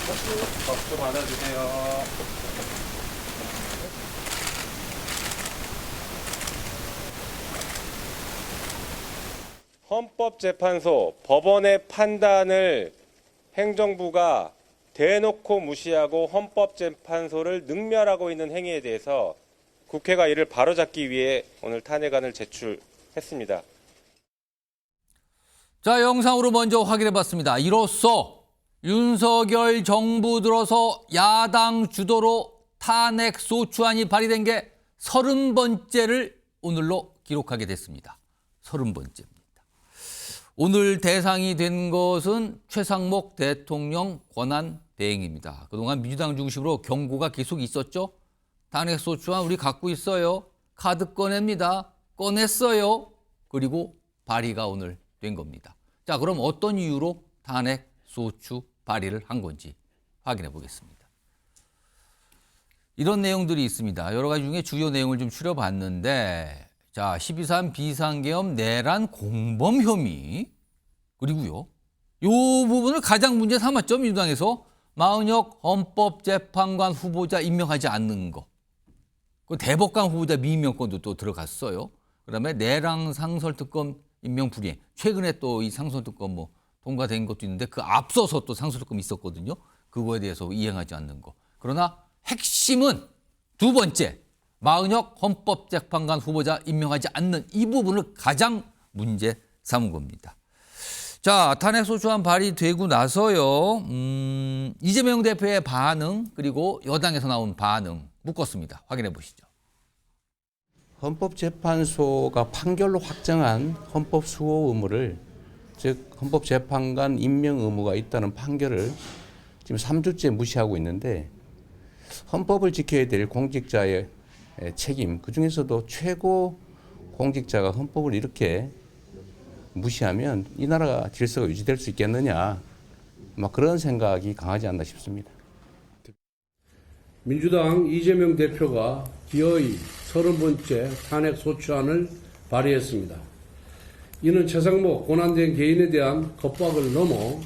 박수 받아주세요. 헌법재판소 법원의 판단을 행정부가 대놓고 무시하고 헌법재판소를 능멸하고 있는 행위에 대해서 국회가 이를 바로잡기 위해 오늘 탄핵안을 제출했습니다. 자, 영상으로 먼저 확인해봤습니다. 이로써 윤석열 정부 들어서 야당 주도로 탄핵 소추안이 발의된 게 30번째를 오늘로 기록하게 됐습니다. 30번째입니다. 오늘 대상이 된 것은 최상목 대통령 권한대행입니다. 그동안 민주당 중심으로 경고가 계속 있었죠. 탄핵 소추안 우리 갖고 있어요. 카드 꺼냅니다. 꺼냈어요. 그리고 발의가 오늘 된 겁니다. 자, 그럼 어떤 이유로 탄핵 소추 발의를 한 건지 확인해 보겠습니다. 이런 내용들이 있습니다. 여러 가지 중에 주요 내용을 좀 추려봤는데, 자, 12.3 비상계엄 내란 공범 혐의, 그리고요, 요 부분을 가장 문제 삼았죠. 민주당에서 마은혁 헌법재판관 후보자 임명하지 않는 거. 그 대법관 후보자 미임명권도 또 들어갔어요. 그다음에 내랑 상설특검 임명 불이행. 최근에 또 이 상설특검 뭐 통과된 것도 있는데 그 앞서서 또 상설특검이 있었거든요. 그거에 대해서 이행하지 않는 거. 그러나 핵심은 두 번째, 마은혁 헌법재판관 후보자 임명하지 않는 이 부분을 가장 문제 삼은 겁니다. 자, 탄핵소추안 발의되고 나서요, 이재명 대표의 반응, 그리고 여당에서 나온 반응 묶었습니다. 확인해 보시죠. 헌법재판소가 판결로 확정한 헌법 수호 의무를, 즉 헌법재판관 임명 의무가 있다는 판결을 지금 3주째 무시하고 있는데, 헌법을 지켜야 될 공직자의 책임, 그중에서도 최고 공직자가 헌법을 이렇게 무시하면 이 나라가 질서가 유지될 수 있겠느냐, 막 그런 생각이 강하지 않나 싶습니다. 민주당 이재명 대표가 기어이 30번째 탄핵 소추안을 발의했습니다. 이는 최상목 권한대행 개인에 대한 겁박을 넘어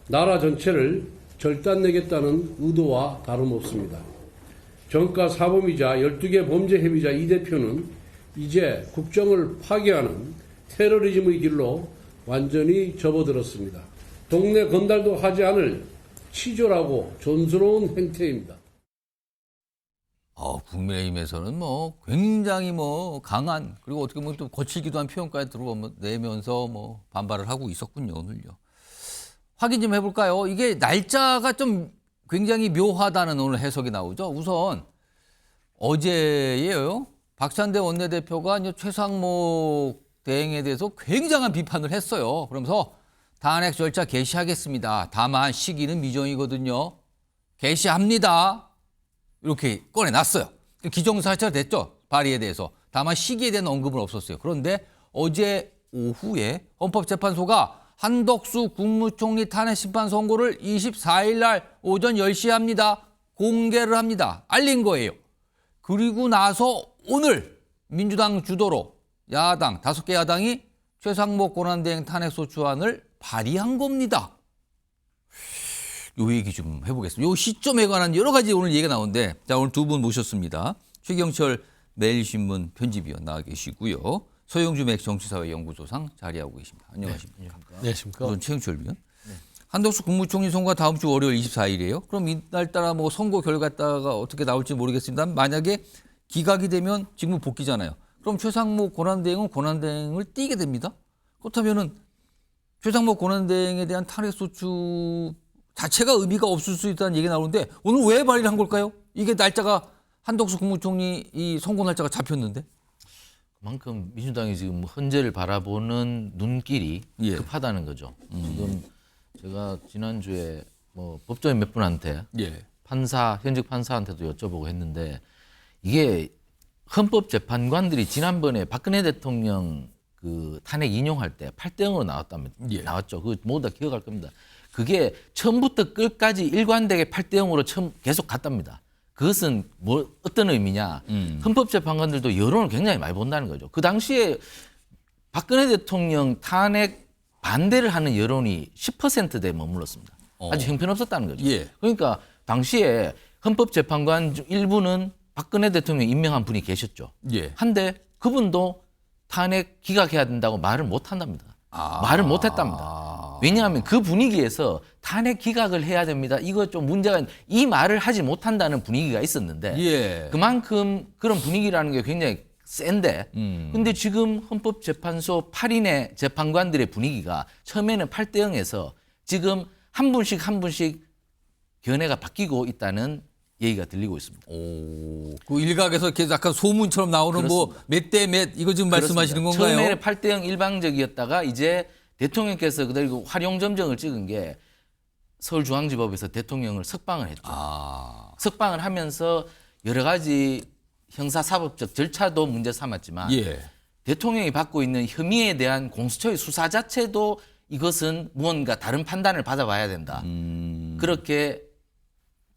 나라 전체를 절단내겠다는 의도와 다름없습니다. 정가 사범이자 12개 범죄 혐의자 이 대표는 이제 국정을 파괴하는 테러리즘의 길로 완전히 접어들었습니다. 동네 건달도 하지 않을 치졸하고 존스러운 행태입니다. 국민의힘에서는 뭐 굉장히 뭐 강한, 그리고 어떻게 보면 또 거칠기도 한 표현까지 들어내면서 뭐 반발을 하고 있었군요, 오늘요. 확인 좀 해볼까요? 이게 날짜가 좀 굉장히 묘하다는 오늘 해석이 나오죠. 우선 어제예요. 박찬대 원내대표가 이제 최상목 대행에 대해서 굉장한 비판을 했어요. 그러면서 탄핵 절차 개시하겠습니다. 다만 시기는 미정이거든요. 개시합니다. 이렇게 꺼내놨어요. 기정사실화 됐죠. 발의에 대해서. 다만 시기에 대한 언급은 없었어요. 그런데 어제 오후에 헌법재판소가 한덕수 국무총리 탄핵 심판 선고를 24일 날 오전 10시에 합니다. 공개를 합니다. 알린 거예요. 그리고 나서 오늘 민주당 주도로 야당, 5개 야당이 최상목 권한대행 탄핵소추안을 발의한 겁니다. 요 얘기 좀 해보겠습니다. 요 시점에 관한 여러 가지 오늘 얘기가 나오는데, 자, 오늘 두 분 모셨습니다. 최경철 매일신문 편집위원 나와 계시고요. 서영주 맥정치사회 연구소상 자리하고 계십니다. 안녕하십니까? 네, 안녕하십니까? 우선 최경철 위원. 네. 한덕수 국무총리 선거가 다음 주 월요일 24일이에요. 그럼 이날따라 뭐 선거 결과가 어떻게 나올지 모르겠습니다. 만약에 기각이 되면 직무 복귀잖아요. 그럼 최상목 권한대행은 권한대행을 띄게 됩니다. 그렇다면은 최상목 권한대행에 대한 탄핵소추 자체가 의미가 없을 수 있다는 얘기가 나오는데 오늘 왜 발의를 한 걸까요? 이게 날짜가 한덕수 국무총리 이 선고 날짜가 잡혔는데. 그만큼 민주당이 지금 헌재를 바라보는 눈길이 급하다는 거죠. 지금 제가 지난주에 뭐 법조인 몇 분한테 현직 판사한테도 여쭤보고 했는데, 이게 헌법재판관들이 지난번에 박근혜 대통령 그 탄핵 인용할 때 8대0으로 나왔죠. 그거 모두 다 기억할 겁니다. 그게 처음부터 끝까지 일관되게 8대0으로 처음 계속 갔답니다. 그것은 뭐 어떤 의미냐? 헌법재판관들도 여론을 굉장히 많이 본다는 거죠. 그 당시에 박근혜 대통령 탄핵 반대를 하는 여론이 10%대에 머물렀습니다. 아주 형편없었다는 거죠. 예. 그러니까 당시에 헌법재판관 일부는 박근혜 대통령 임명한 분이 계셨죠. 예. 한데 그분도 탄핵 기각해야 된다고 말을 못 한답니다. 말을 못 했답니다. 왜냐하면 그 분위기에서 탄핵 기각을 해야 됩니다. 이거 좀 문제가 이 말을 하지 못한다는 분위기가 있었는데 예. 그만큼 그런 분위기라는 게 굉장히 센데 근데 지금 헌법재판소 8인의 재판관들의 분위기가 처음에는 8대 0에서 지금 한 분씩 한 분씩 견해가 바뀌고 있다는 얘기가 들리고 있습니다. 오, 그 일각에서 이렇게 약간 소문처럼 나오는 뭐 몇 대 몇 이거 지금 말씀하시는 그렇습니다. 건가요? 처음에는 8대 0 일방적이었다가 이제 대통령께서 그대로 활용점정을 찍은 게 서울중앙지법에서 대통령을 석방을 했죠. 석방을 하면서 여러 가지 형사사법적 절차도 문제 삼았지만 예. 대통령이 받고 있는 혐의에 대한 공수처의 수사 자체도 이것은 무언가 다른 판단을 받아봐야 된다. 그렇게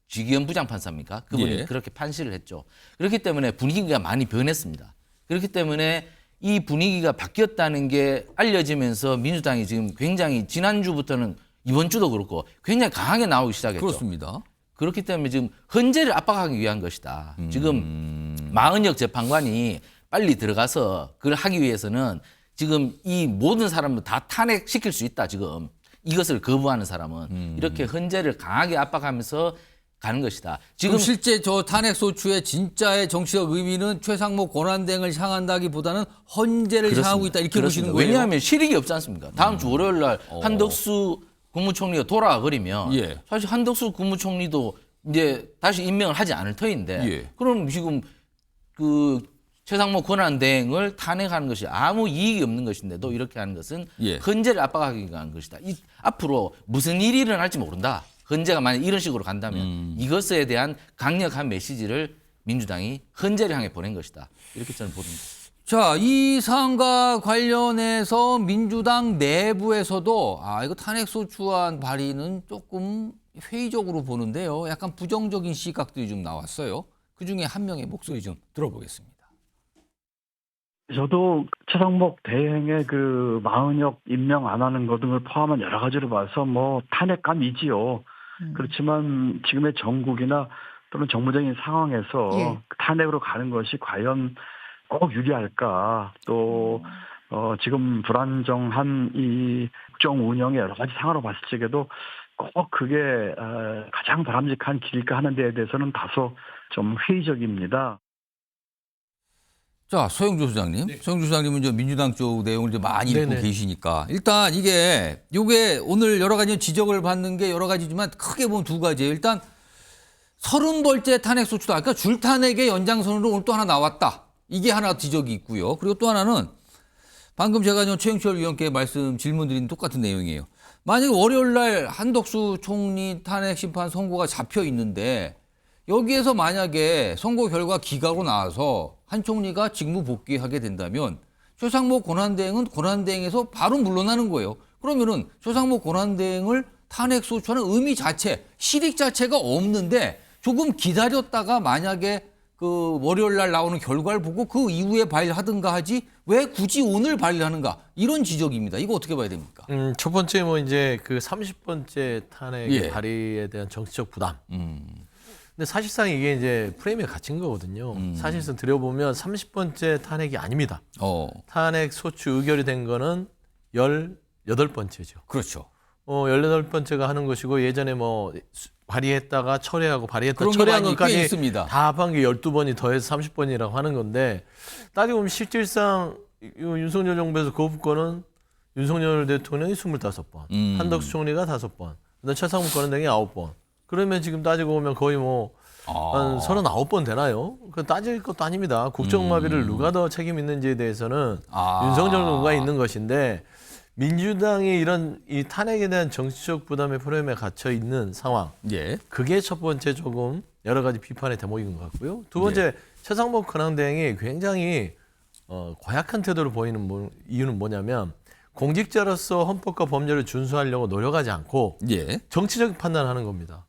쥐기현 부장판사입니까? 그분이 예. 그렇게 판시를 했죠. 그렇기 때문에 분위기가 많이 변했습니다. 그렇기 때문에 이 분위기가 바뀌었다는 게 알려지면서 민주당이 지금 굉장히 지난주부터는 이번 주도 그렇고 굉장히 강하게 나오기 시작했죠. 그렇습니다. 그렇기 때문에 지금 헌재를 압박하기 위한 것이다. 지금 마은혁 재판관이 빨리 들어가서 그걸 하기 위해서는 지금 이 모든 사람을 다 탄핵시킬 수 있다. 지금 이것을 거부하는 사람은 이렇게 헌재를 강하게 압박하면서 가는 것이다. 지금 실제 저 탄핵 소추의 진짜의 정치적 의미는 최상목 권한대행을 향한다기보다는 헌재를 그렇습니다. 향하고 있다 이렇게 그렇습니다. 보시는 거예요. 왜냐하면 실익이 없지 않습니까? 다음 주 월요일 날 한덕수 국무총리가 돌아와 버리면 예. 사실 한덕수 국무총리도 이제 다시 임명을 하지 않을 터인데 예. 그럼 지금 그 최상목 권한대행을 탄핵하는 것이 아무 이익이 없는 것인데도 이렇게 하는 것은 예. 헌재를 압박하기 위한 것이다. 앞으로 무슨 일이 일어날지 모른다. 헌재가 만약 이런 식으로 간다면 이것에 대한 강력한 메시지를 민주당이 헌재를 향해 보낸 것이다. 이렇게 저는 보는 겁니다. 자, 이 사안과 관련해서 민주당 내부에서도 이거 탄핵 소추안 발의는 조금 회의적으로 보는데요. 약간 부정적인 시각들이 좀 나왔어요. 그중에 한 명의 목소리 좀 들어보겠습니다. 저도 최상목 대행의 그 마은혁 임명 안 하는 것 등을 포함한 여러 가지를 봐서 뭐 탄핵감이지요. 그렇지만 지금의 정국이나 또는 정무적인 상황에서 예. 탄핵으로 가는 것이 과연 꼭 유리할까? 또 지금 불안정한 이 국정 운영의 여러 가지 상황으로 봤을 적에도 꼭 그게 가장 바람직한 길일까 하는 데에 대해서는 다소 좀 회의적입니다. 자, 소영주 소장님. 소영주 소장님은 저 민주당 쪽 내용을 좀 많이 읽고 계시니까 일단 이게 오늘 여러 가지 지적을 받는 게 여러 가지지만 크게 보면 두 가지예요. 일단 30벌째 탄핵 소추다. 그러니까 줄탄핵의 연장선으로 오늘 또 하나 나왔다. 이게 하나 지적이 있고요. 그리고 또 하나는 방금 제가 최영철 위원께 질문 드린 똑같은 내용이에요. 만약에 월요일 날 한덕수 총리 탄핵 심판 선고가 잡혀 있는데 여기에서 만약에 선고 결과 기각으로 나와서 한 총리가 직무 복귀하게 된다면 최상목 권한대행은 권한대행에서 바로 물러나는 거예요. 그러면은 최상목 권한대행을 탄핵 소추하는 의미 자체, 실익 자체가 없는데 조금 기다렸다가 만약에 그 월요일 날 나오는 결과를 보고 그 이후에 발의하든가 하지 왜 굳이 오늘 발의하는가 이런 지적입니다. 이거 어떻게 봐야 됩니까? 첫 번째 뭐 이제 그 30번째 탄핵 예. 발의에 대한 정치적 부담. 근데 사실상 이게 이제 프레임에 갇힌 거거든요. 사실상 들여보면 30번째 탄핵이 아닙니다. 탄핵 소추 의결이 된 거는 18번째죠. 그렇죠. 18번째가 하는 것이고 예전에 뭐 발의했다가 철회하고 발의했다가 그런 게 철회한 많이 꽤 것까지 있습니다. 다 합한 게 12번이 더해서 30번이라고 하는 건데 따지고 보면 실질상 윤석열 정부에서 거부권은 윤석열 대통령이 25번, 한덕수 총리가 5번, 그다음 최상목 권한대행이 9번. 그러면 지금 따지고 보면 거의 뭐 한 39번 되나요? 그 따질 것도 아닙니다. 국정마비를 누가 더 책임 있는지에 대해서는 윤석열 정부가 있는 것인데 민주당이 이런 이 탄핵에 대한 정치적 부담의 프레임에 갇혀 있는 상황. 예. 그게 첫 번째 조금 여러 가지 비판의 대목인 것 같고요. 두 번째 최상목 권한대행이 굉장히 고약한 태도를 보이는 이유는 뭐냐면 공직자로서 헌법과 법률을 준수하려고 노력하지 않고 정치적 판단하는 겁니다.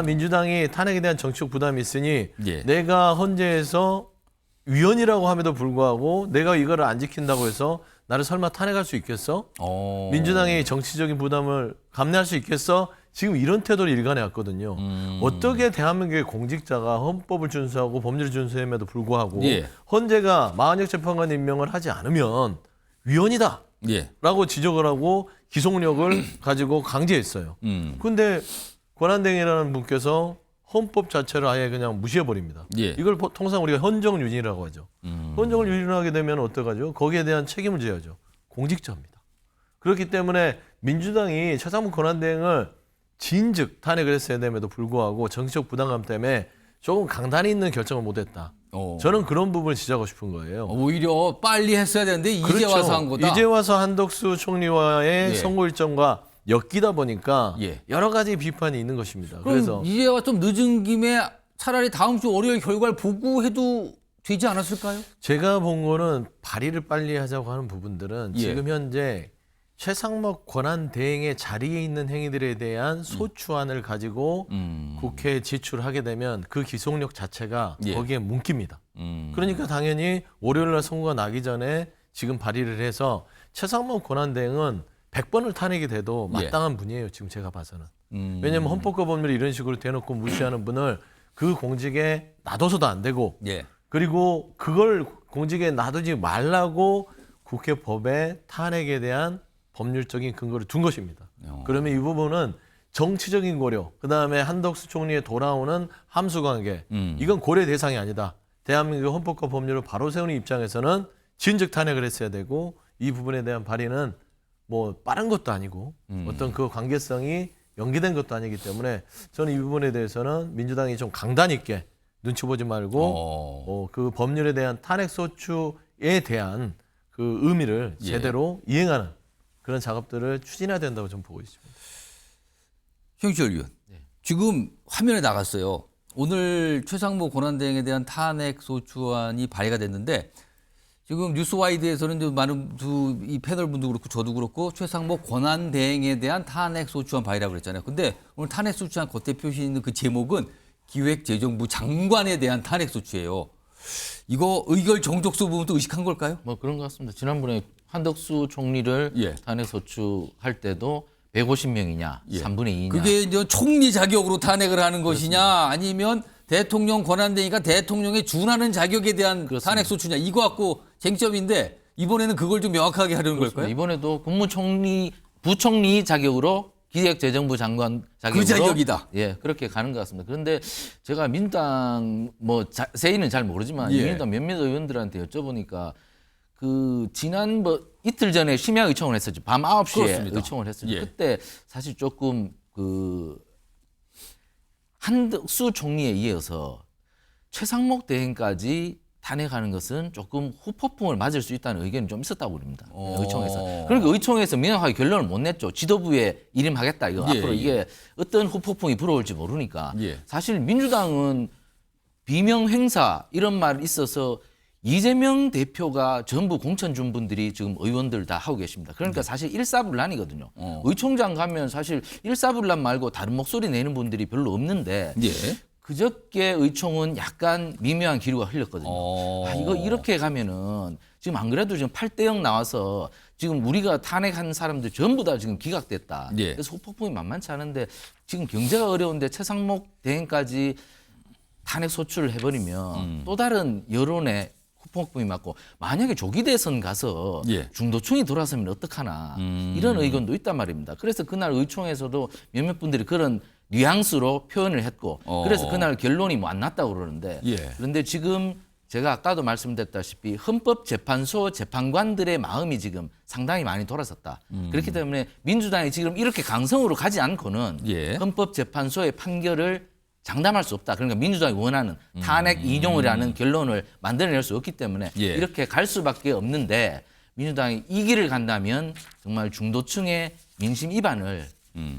민주당이 탄핵에 대한 정치적 부담이 있으니 내가 헌재에서 위원이라고 함에도 불구하고 내가 이거를 안 지킨다고 해서 나를 설마 탄핵할 수 있겠어? 민주당이 정치적인 부담을 감내할 수 있겠어? 지금 이런 태도를 일관해 왔거든요. 어떻게 대한민국의 공직자가 헌법을 준수하고 법률을 준수함에도 불구하고 예. 헌재가 마흔역 재판관 임명을 하지 않으면 위헌이다 예. 라고 지적을 하고 기속력을 가지고 강제했어요. 근데 권한대행이라는 분께서 헌법 자체를 아예 그냥 무시해버립니다. 예. 이걸 통상 우리가 헌정유진이라고 하죠. 헌정을 유진하게 되면 어떡하죠? 거기에 대한 책임을 져야죠. 공직자입니다. 그렇기 때문에 민주당이 최상무 권한대행을 진즉 탄핵을 했어야 됨에도 불구하고 정치적 부담감 때문에 조금 강단이 있는 결정을 못했다. 저는 그런 부분을 지적하고 싶은 거예요. 오히려 빨리 했어야 되는데 이제 그렇죠. 와서 한 거다. 이제 와서 한덕수 총리와의 예. 선거 일정과 엮이다 보니까 예. 여러 가지 비판이 있는 것입니다. 그럼 그래서 이제와 좀 늦은 김에 차라리 다음 주 월요일 결과를 보고해도 되지 않았을까요? 제가 본 거는 발의를 빨리 하자고 하는 부분들은 예. 지금 현재 최상목 권한 대행의 자리에 있는 행위들에 대한 소추안을 가지고 국회에 제출하게 되면 그 기속력 자체가 예. 거기에 뭉깁니다. 그러니까 당연히 월요일 날 선거가 나기 전에 지금 발의를 해서 최상목 권한 대행은 100번을 탄핵이 돼도 예. 마땅한 분이에요. 지금 제가 봐서는. 왜냐하면 헌법과 법률을 이런 식으로 대놓고 무시하는 분을 그 공직에 놔둬서도 안 되고 예. 그리고 그걸 공직에 놔두지 말라고 국회 법에 탄핵에 대한 법률적인 근거를 둔 것입니다. 그러면 이 부분은 정치적인 고려, 그다음에 한덕수 총리의 돌아오는 함수관계, 이건 고려 대상이 아니다. 대한민국 헌법과 법률을 바로 세우는 입장에서는 진즉 탄핵을 했어야 되고 이 부분에 대한 발의는 뭐 빠른 것도 아니고 어떤 그 관계성이 연기된 것도 아니기 때문에 저는 이 부분에 대해서는 민주당이 좀 강단 있게 눈치 보지 말고 그 법률에 대한 탄핵 소추에 대한 그 의미를 예. 제대로 이행하는 그런 작업들을 추진해야 된다고 저는 보고 있습니다. 형철 의원, 지금 화면에 나갔어요. 오늘 최상무 권한대행에 대한 탄핵 소추안이 발의가 됐는데 지금 뉴스와이드에서는 이제 많은 이 패널 분도 그렇고 저도 그렇고 최상무 권한대행에 대한 탄핵 소추안 발의라고 그랬잖아요. 근데 오늘 탄핵 소추안 겉에 표시 있는 그 제목은 기획재정부 장관에 대한 탄핵 소추예요. 이거 의결 정족수 부분도 의식한 걸까요? 뭐 그런 것 같습니다. 지난번에 한덕수 총리를 예. 탄핵 소추할 때도 150명이냐, 예. 3분의 2냐. 그게 이제 총리 자격으로 탄핵을 하는 것이냐 아니면 대통령 권한대행이니까 대통령에 준하는 자격에 대한 그렇습니다. 탄핵 소추냐 이거 갖고 쟁점인데 이번에는 그걸 좀 명확하게 하려는 그렇습니다. 걸까요? 이번에도 국무총리, 부총리 자격으로 기획재정부 장관 자격으로 그 자격이다. 예, 그렇게 가는 것 같습니다. 그런데 제가 민주당 뭐 자세히는 잘 모르지만 예. 민주당 몇몇 의원들한테 여쭤보니까 그 지난 뭐 이틀 전에 심야 의총을 했었죠. 밤 9시에 그렇습니다. 의총을 했었죠. 예. 그때 사실 조금 그 한덕수 총리에 이어서 최상목 대행까지 탄핵하는 것은 조금 후폭풍을 맞을 수 있다는 의견이 좀 있었다고 봅니다. 의총에서. 그러니까 의총에서 명확하게 결론을 못 냈죠. 지도부에 일임하겠다. 이거 예, 앞으로 예. 이게 어떤 후폭풍이 불어올지 모르니까. 예. 사실 민주당은 비명 행사 이런 말이 있어서 이재명 대표가 전부 공천 준 분들이 지금 의원들 다 하고 계십니다. 그러니까 사실 일사불란이거든요. 의총장 가면 사실 일사불란 말고 다른 목소리 내는 분들이 별로 없는데 예. 그저께 의총은 약간 미묘한 기류가 흘렸거든요. 이거 이렇게 가면은 지금 안 그래도 지금 8대0 나와서 지금 우리가 탄핵한 사람들 전부 다 지금 기각됐다. 예. 그래서 후폭풍이 만만치 않은데 지금 경제가 어려운데 최상목 대행까지 탄핵 소추를 해버리면 또 다른 여론의 후폭풍이 맞고 만약에 조기 대선 가서 예. 중도층이 돌아서면 어떡하나 이런 의견도 있단 말입니다. 그래서 그날 의총에서도 몇몇 분들이 그런 뉘앙스로 표현을 했고 그래서 그날 결론이 뭐 안 났다고 그러는데 예. 그런데 지금 제가 아까도 말씀드렸다시피 헌법재판소 재판관들의 마음이 지금 상당히 많이 돌아섰다. 그렇기 때문에 민주당이 지금 이렇게 강성으로 가지 않고는 예. 헌법재판소의 판결을 장담할 수 없다. 그러니까 민주당이 원하는 탄핵 인용이라는 결론을 만들어낼 수 없기 때문에 예. 이렇게 갈 수밖에 없는데 민주당이 이 길을 간다면 정말 중도층의 민심 위반을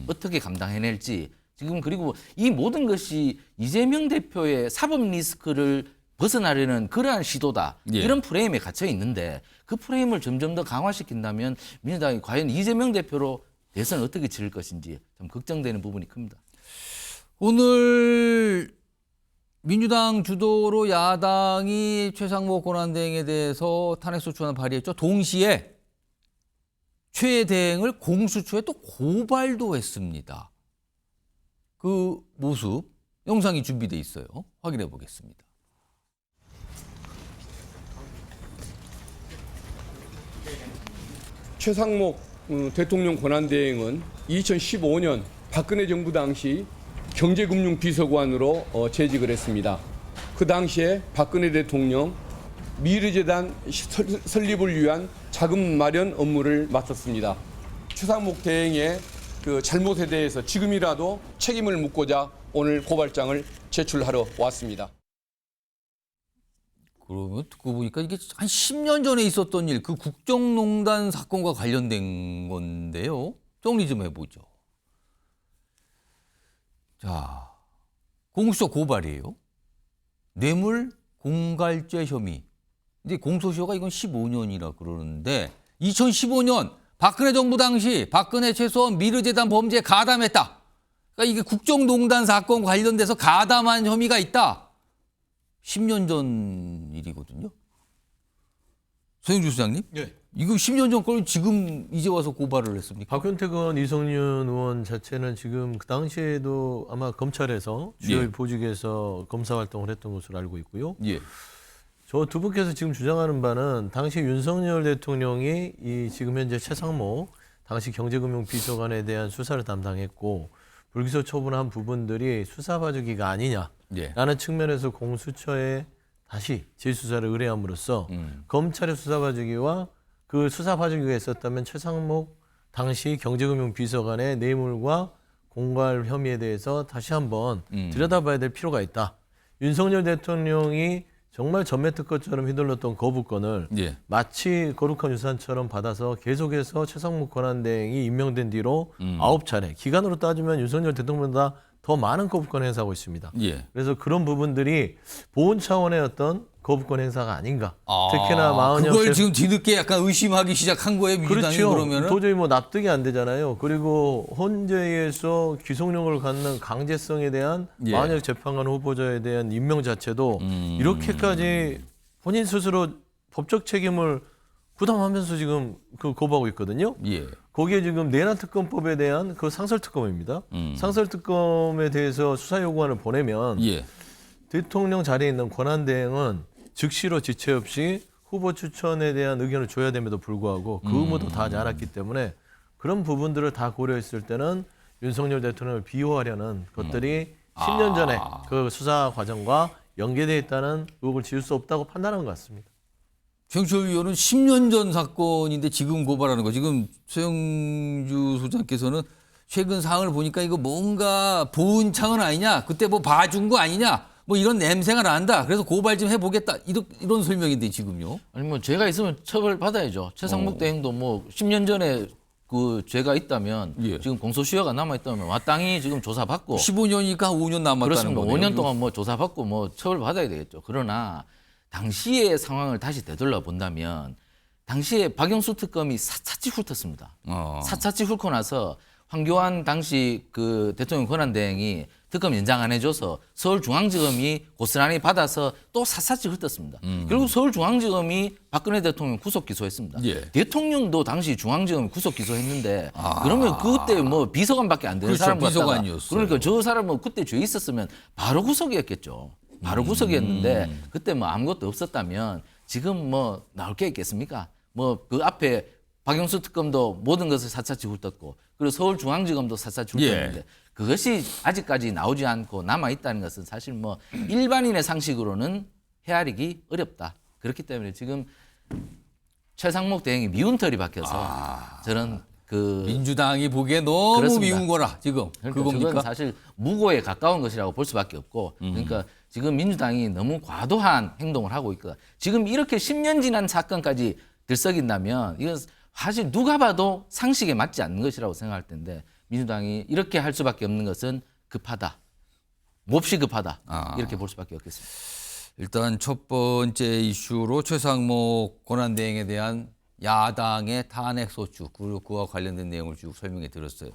어떻게 감당해낼지 지금 그리고 이 모든 것이 이재명 대표의 사법 리스크를 벗어나려는 그러한 시도다. 예. 이런 프레임에 갇혀 있는데 그 프레임을 점점 더 강화시킨다면 민주당이 과연 이재명 대표로 대선을 어떻게 치를 것인지 좀 걱정되는 부분이 큽니다. 오늘 민주당 주도로 야당이 최상목 권한대행에 대해서 탄핵소추안을 발의했죠. 동시에 최 대행을 공수처에 또 고발도 했습니다. 그 모습 영상이 준비돼 있어요. 확인해 보겠습니다. 최상목 대통령 권한대행은 2015년 박근혜 정부 당시 경제금융비서관으로 재직을 했습니다. 그 당시에 박근혜 대통령 미르재단 설립을 위한 자금 마련 업무를 맡았습니다. 최상목 대행의 그 잘못에 대해서 지금이라도 책임을 묻고자 오늘 고발장을 제출하러 왔습니다. 그러면 듣고 보니까 이게 한 10년 전에 있었던 일, 그 국정농단 사건과 관련된 건데요. 정리 좀 해보죠. 자, 공수처 고발이에요. 뇌물 공갈죄 혐의. 근데 공소시효가 이건 15년이라 그러는데 2015년 박근혜 정부 당시 박근혜 최소한 미르재단 범죄에 가담했다. 그러니까 이게 국정농단 사건 관련돼서 가담한 혐의가 있다. 10년 전 일이거든요. 서영주 수장님? 네. 이거 10년 전 걸 지금 이제 와서 고발을 했습니까? 박현택 의원, 이성윤 의원 자체는 지금 그 당시에도 아마 검찰에서 주요 예. 보직에서 검사 활동을 했던 것으로 알고 있고요. 예. 저 두 분께서 지금 주장하는 바는 당시 윤석열 대통령이 이 지금 현재 최상목 당시 경제금융비서관에 대한 수사를 담당했고 불기소 처분한 부분들이 수사 봐주기가 아니냐라는 예. 측면에서 공수처에 다시 재수사를 의뢰함으로써 검찰의 수사 봐주기와 그 수사 봐주기가 있었다면 최상목 당시 경제금융비서관의 뇌물과 공갈 혐의에 대해서 다시 한번 들여다봐야 될 필요가 있다. 윤석열 대통령이 정말 전매특허처럼 휘둘렀던 거부권을 예. 마치 거룩한 유산처럼 받아서 계속해서 최상목 권한대행이 임명된 뒤로 9차례, 기간으로 따지면 윤석열 대통령보다 더 많은 거부권 행사하고 있습니다. 예. 그래서 그런 부분들이 보훈 차원의 어떤 거부권 행사가 아닌가. 특히나 마흔형 그걸 지금 뒤늦게 약간 의심하기 시작한 거예요, 민주당이. 그렇죠. 그러면은 도저히 뭐 납득이 안 되잖아요. 그리고 헌재에서 기속력을 갖는 강제성에 대한 예. 마흔형 재판관 후보자에 대한 임명 자체도 이렇게까지 본인 스스로 법적 책임을 부담하면서 지금 그 거부하고 있거든요. 예. 거기에 지금 내란특검법에 대한 그 상설특검입니다. 상설특검에 대해서 수사 요구안을 보내면 예. 대통령 자리에 있는 권한대행은 즉시로 지체 없이 후보 추천에 대한 의견을 줘야 됨에도 불구하고 그 의무도 다 하지 않았기 때문에 그런 부분들을 다 고려했을 때는 윤석열 대통령을 비호하려는 것들이 10년 전에 그 수사 과정과 연계되어 있다는 의혹을 지울 수 없다고 판단한 것 같습니다. 최영철 의원은 10년 전 사건인데 지금 고발하는 거. 지금 서영주 소장께서는 최근 사항을 보니까 이거 뭔가 보훈 차원 아니냐. 그때 뭐 봐준 거 아니냐. 뭐 이런 냄새가 난다. 그래서 고발 좀 해보겠다. 이런 설명인데 지금요. 아니 뭐 죄가 있으면 처벌 받아야죠. 최상목 대행도 뭐 10년 전에 그 죄가 있다면 예. 지금 공소시효가 남아 있다면 마땅히 지금 조사받고 15년이니까 5년 남았다는 그렇습니다. 거네요. 5년 동안 뭐 조사받고 뭐 처벌 받아야 되겠죠. 그러나 당시의 상황을 다시 되돌려 본다면 당시에 박영수 특검이 사차치 훑었습니다. 사차치 훑고 나서 황교안 당시 그 대통령 권한대행이 특검 연장 안 해줘서 서울중앙지검이 고스란히 받아서 또 사사치 훑었습니다. 결국 서울중앙지검이 박근혜 대통령 구속 기소했습니다. 예. 대통령도 당시 중앙지검 구속 기소했는데 그러면 그때 뭐 비서관밖에 안 되는 그렇죠. 사람 같다가 비서관이었어요. 그러니까 저 사람은 그때 죄 있었으면 바로 구속이었겠죠. 바로 구속이었는데 그때 뭐 아무것도 없었다면 지금 뭐 나올 게 있겠습니까? 뭐 그 앞에 박영수 특검도 모든 것을 사사치 훑었고 그리고 서울중앙지검도 사사치 훑었는데 그것이 아직까지 나오지 않고 남아있다는 것은 사실 뭐 일반인의 상식으로는 헤아리기 어렵다. 그렇기 때문에 지금 최상목 대행이 미운 털이 박혀서 저는 그 민주당이 보기에 너무 그렇습니다. 미운 거라 지금. 그러니까 그겁니까? 저건 사실 무고에 가까운 것이라고 볼 수밖에 없고 그러니까 지금 민주당이 너무 과도한 행동을 하고 있거든. 지금 이렇게 10년 지난 사건까지 들썩인다면 이건 사실 누가 봐도 상식에 맞지 않는 것이라고 생각할 텐데 민주당이 이렇게 할 수밖에 없는 것은 급하다. 몹시 급하다. 이렇게 볼 수밖에 없겠습니다. 일단 첫 번째 이슈로 최상목 권한대행에 대한 야당의 탄핵소추 그리고 그와 관련된 내용을 쭉 설명해 드렸어요.